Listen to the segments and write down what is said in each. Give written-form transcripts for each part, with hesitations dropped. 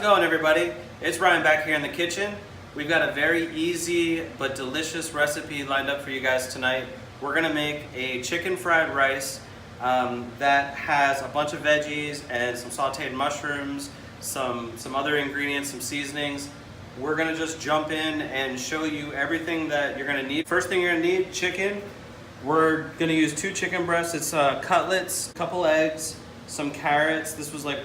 it going, everybody? It's Ryan back here in the kitchen. We've got a very easy but delicious recipe lined up for you guys tonight. We're gonna make a chicken fried rice that has a bunch of veggies and some sauteed mushrooms, some other ingredients, some seasonings. We're gonna just jump in and show you everything that you're gonna need. First thing you're gonna need, chicken. We're gonna use 2 chicken breasts. It's cutlets, a couple eggs, some carrots. This was like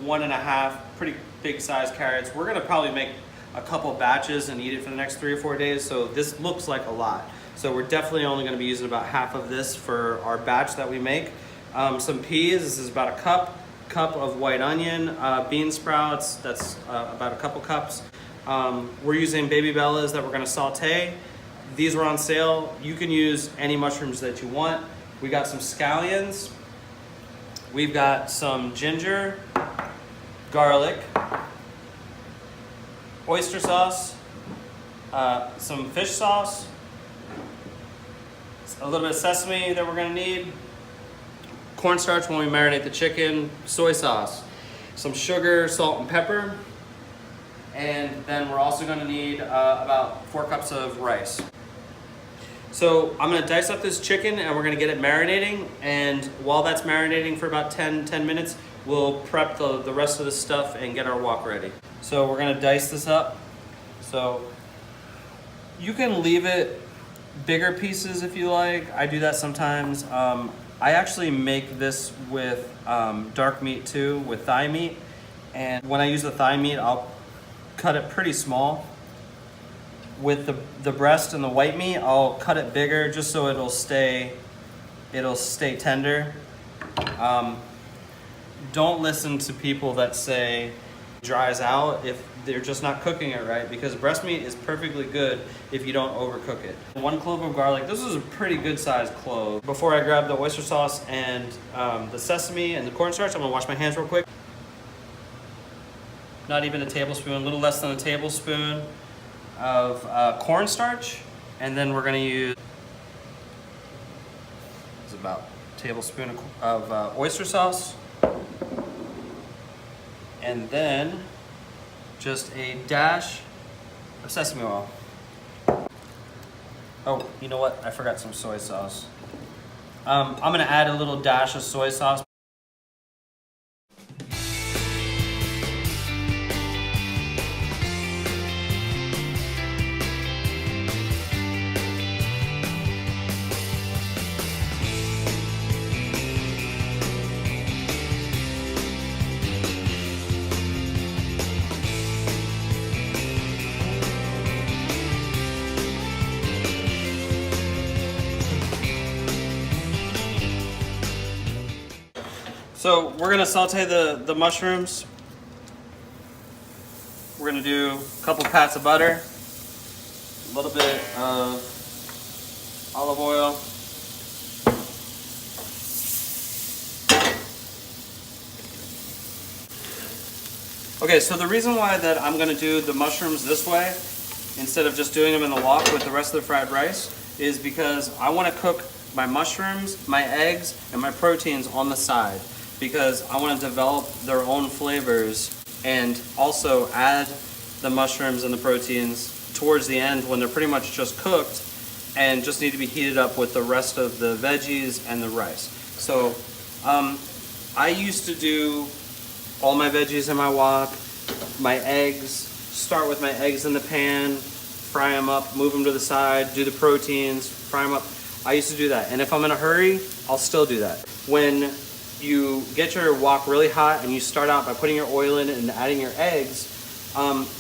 1.5, pretty big sized carrots. We're gonna probably make a couple batches and eat it for the next 3 or 4 days, so this looks like a lot. So we're definitely only gonna be using about half of this for our batch that we make. Some peas, this is about a cup of white onion, bean sprouts, that's about a couple cups. We're using baby bellas that we're gonna saute. These were on sale. You can use any mushrooms that you want. We got some scallions. We've got some ginger, garlic, oyster sauce, some fish sauce, a little bit of sesame that we're gonna need, cornstarch when we marinate the chicken, soy sauce, some sugar, salt, and pepper, and then we're also gonna need about 4 cups of rice. So I'm gonna dice up this chicken and we're gonna get it marinating, and while that's marinating for about 10 minutes, we'll prep the rest of the stuff and get our wok ready. So we're gonna dice this up. So you can leave it bigger pieces if you like. I do that sometimes. I actually make this with dark meat too, with thigh meat. And when I use the thigh meat, I'll cut it pretty small. With the breast and the white meat, I'll cut it bigger just so it'll stay tender. Don't listen to people that say it dries out if they're just not cooking it right, because breast meat is perfectly good if you don't overcook it. 1 clove of garlic. This is a pretty good sized clove. Before I grab the oyster sauce and the sesame and the cornstarch, I'm gonna wash my hands real quick. Not even a tablespoon, a little less than a tablespoon of cornstarch, and then we're gonna use about a tablespoon of oyster sauce, and then just a dash of sesame oil. Oh, you know what? I forgot some soy sauce. I'm gonna add a little dash of soy sauce. So we're gonna saute the mushrooms. We're gonna do a couple pats of butter, a little bit of olive oil, okay, so the reason why that I'm gonna do the mushrooms this way instead of just doing them in the wok with the rest of the fried rice is because I wanna cook my mushrooms, my eggs, and my proteins on the side, because I want to develop their own flavors and also add the mushrooms and the proteins towards the end when they're pretty much just cooked and just need to be heated up with the rest of the veggies and the rice. So I used to do all my veggies in my wok, my eggs, start with my eggs in the pan, fry them up, move them to the side, do the proteins, fry them up. I used to do that, and if I'm in a hurry, I'll still do that. When you get your wok really hot and you start out by putting your oil in it and adding your eggs,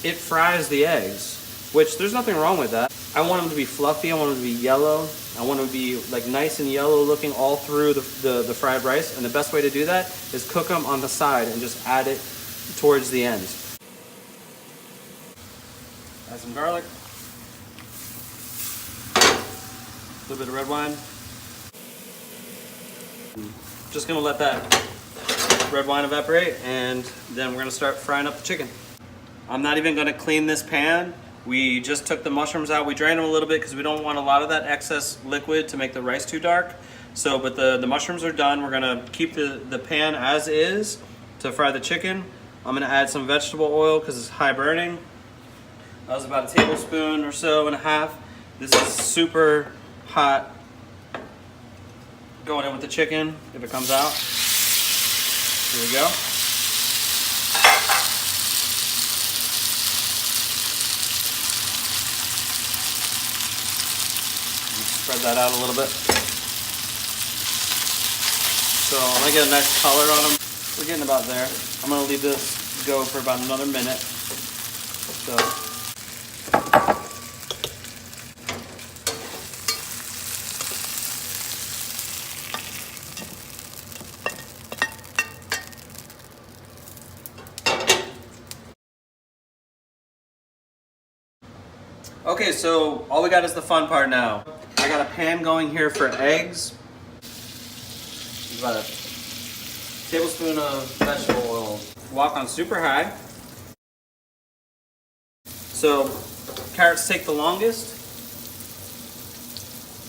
it fries the eggs, which there's nothing wrong with that. I want them to be fluffy, I want them to be yellow, I want them to be like nice and yellow looking all through the fried rice, and the best way to do that is cook them on the side and just add it towards the end. Add some garlic, a little bit of red wine. Just gonna let that red wine evaporate, and then we're gonna start frying up the chicken. I'm not even gonna clean this pan. We just took the mushrooms out. We drained them a little bit because we don't want a lot of that excess liquid to make the rice too dark. So, but the mushrooms are done. We're gonna keep the pan as is to fry the chicken. I'm gonna add some vegetable oil because it's high burning. That was about a tablespoon or so and a half. This is super hot. Going in with the chicken if it comes out. Here we go. Spread that out a little bit. So I'm gonna get a nice color on them. We're getting about there. I'm gonna leave this go for about another minute. So. Okay, so all we got is the fun part now. I got a pan going here for eggs. About a tablespoon of vegetable oil. Wok on super high. So carrots take the longest.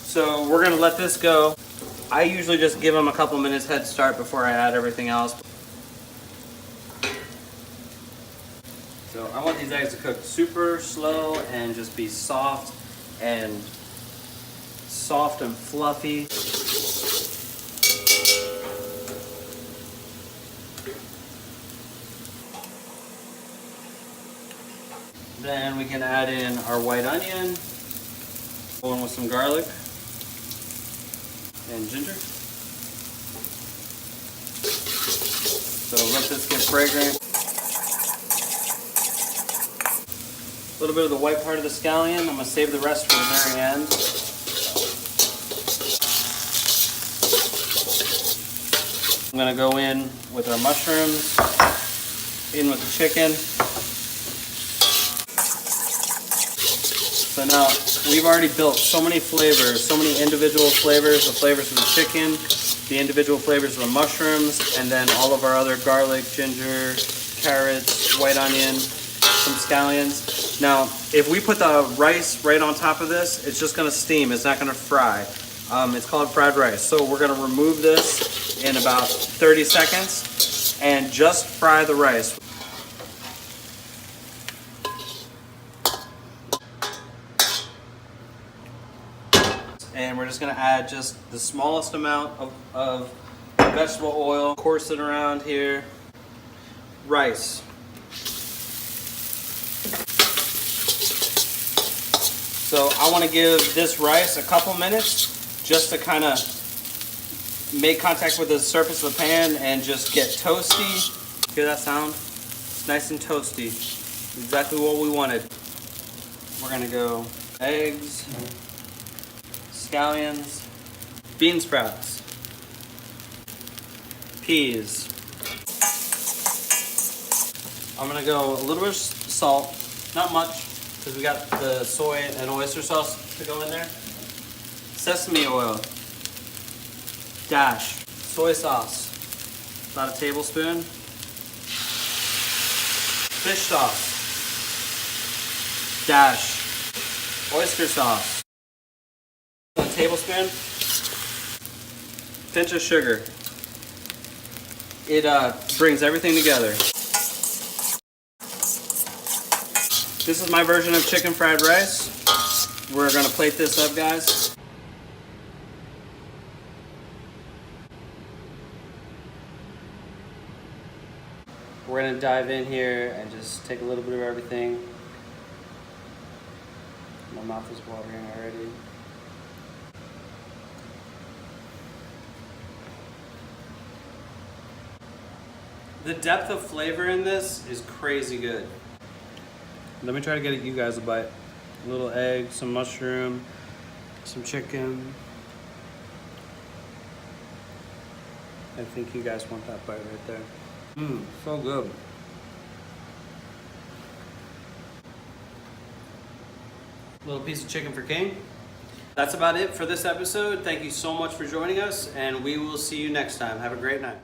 So we're gonna let this go. I usually just give them a couple minutes head start before I add everything else. So I want these eggs to cook super slow and just be soft and fluffy. Then we can add in our white onion, going with some garlic and ginger. So let this get fragrant. A little bit of the white part of the scallion. I'm going to save the rest for the very end. I'm going to go in with our mushrooms, in with the chicken. So now we've already built so many flavors, so many individual flavors, the flavors of the chicken, the individual flavors of the mushrooms, and then all of our other garlic, ginger, carrots, white onion, some scallions. Now, if we put the rice right on top of this, it's just gonna steam, it's not gonna fry. It's called fried rice. So we're gonna remove this in about 30 seconds and just fry the rice. And we're just gonna add just the smallest amount of vegetable oil, course it around here, rice. So I want to give this rice a couple minutes just to kind of make contact with the surface of the pan and just get toasty. Hear that sound? It's nice and toasty. Exactly what we wanted. We're going to go eggs, scallions, bean sprouts, peas. I'm going to go a little bit of salt, not much, because we got the soy and oyster sauce to go in there. Sesame oil, dash, soy sauce, about a tablespoon. Fish sauce, dash, oyster sauce, a tablespoon. Pinch of sugar. It brings everything together. This is my version of chicken fried rice. We're gonna plate this up, guys. We're gonna dive in here and just take a little bit of everything. My mouth is watering already. The depth of flavor in this is crazy good. Let me try to get you guys a bite. A little egg, some mushroom, some chicken. I think you guys want that bite right there. Mmm, so good. Little piece of chicken for King. That's about it for this episode. Thank you so much for joining us, and we will see you next time. Have a great night.